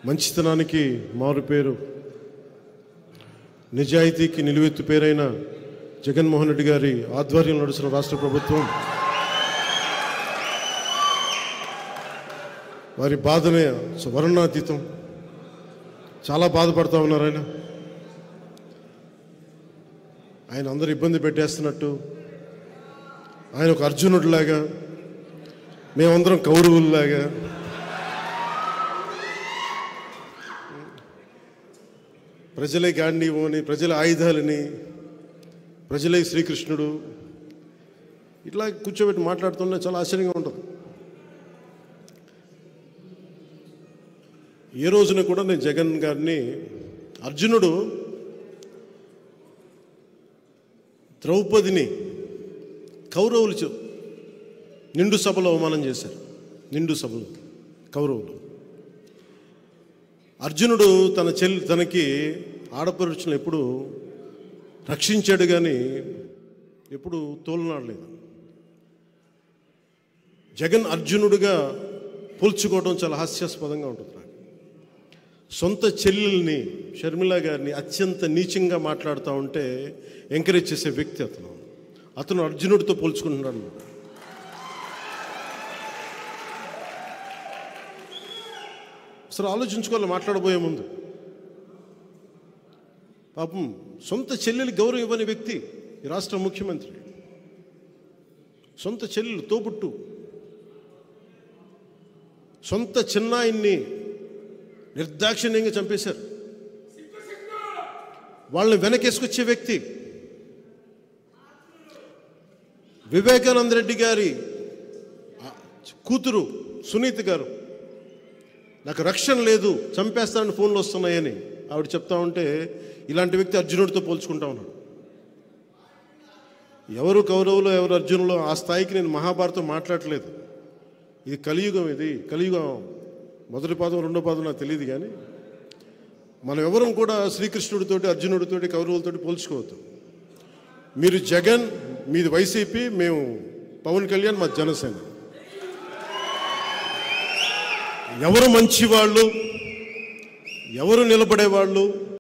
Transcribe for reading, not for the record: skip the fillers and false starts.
మంచితనానికి మారు పేరు, నిజాయితీకి నిలువెత్తు పేరైన జగన్మోహన్ రెడ్డి గారి ఆధ్వర్యంలో నడుస్తున్న రాష్ట్ర ప్రభుత్వం వారి బాధనే వర్ణనాతీతం. చాలా బాధపడుతూ ఉన్నారు. ఆయన అందరు ఇబ్బంది పెట్టేస్తున్నట్టు, ఆయన ఒక అర్జునుడిలాగా, మేమందరం కౌరవుల్లాగా, ప్రజలే గాంధీవని, ప్రజల ఆయుధాలని, ప్రజలే శ్రీకృష్ణుడు, ఇట్లా కూర్చోబెట్టి మాట్లాడుతున్నా చాలా ఆశ్చర్యంగా ఉంటుంది. ఏ రోజున కూడా నేను జగన్ గారిని అర్జునుడు ద్రౌపదిని కౌరవులు నిండు సభలో అవమానం చేశారు. నిండు సభలో కౌరవులు. అర్జునుడు తనకి ఆడపడుచును ఎప్పుడు రక్షించాడు, కానీ ఎప్పుడు తోలనాడలేదు. జగన్ అర్జునుడిగా పోల్చుకోవడం చాలా హాస్యాస్పదంగా ఉంటుంది. సొంత చెల్లెల్ని షర్మిల గారిని అత్యంత నీచంగా మాట్లాడుతూ ఉంటే ఎంకరేజ్ చేసే వ్యక్తి అతను అర్జునుడితో పోల్చుకుంటున్నాడు. అసలు ఆలోచించుకోవాలి మాట్లాడబోయే ముందు. పాపం సొంత చెల్లెలు గౌరవం ఇవ్వని వ్యక్తి ఈ రాష్ట్ర ముఖ్యమంత్రి. సొంత చెల్లెలు తోబుట్టు, సొంత చిన్నాయిన్ని నిర్దాక్షిణ్యంగా చంపేశారు. వాళ్ళని వెనకేసుకొచ్చే వ్యక్తి. వివేకానంద రెడ్డి గారి కూతురు సునీత గారు, నాకు రక్షణ లేదు, చంపేస్తానని ఫోన్లు వస్తున్నాయని ఆవిడ చెప్తా ఉంటే ఇలాంటి వ్యక్తి అర్జునుడితో పోల్చుకుంటా ఉన్నాడు. ఎవరు కౌరవులు ఎవరు అర్జునులు ఆ స్థాయికి నేను మహాభారతం మాట్లాడలేదు. ఇది కలియుగం. ఇది కలియుగం. మొదటి పాదం రెండో పాదం నాకు తెలియదు, కానీ మనం ఎవరం కూడా శ్రీకృష్ణుడితోటి, అర్జునుడితోటి, కౌరవులతోటి పోల్చుకోవద్దు. మీరు జగన్, మీది వైసీపీ, మేము పవన్ కళ్యాణ్, మా జనసేన. ఎవరు మంచివాళ్ళు, ఎవరు నిలబడేవాళ్ళు,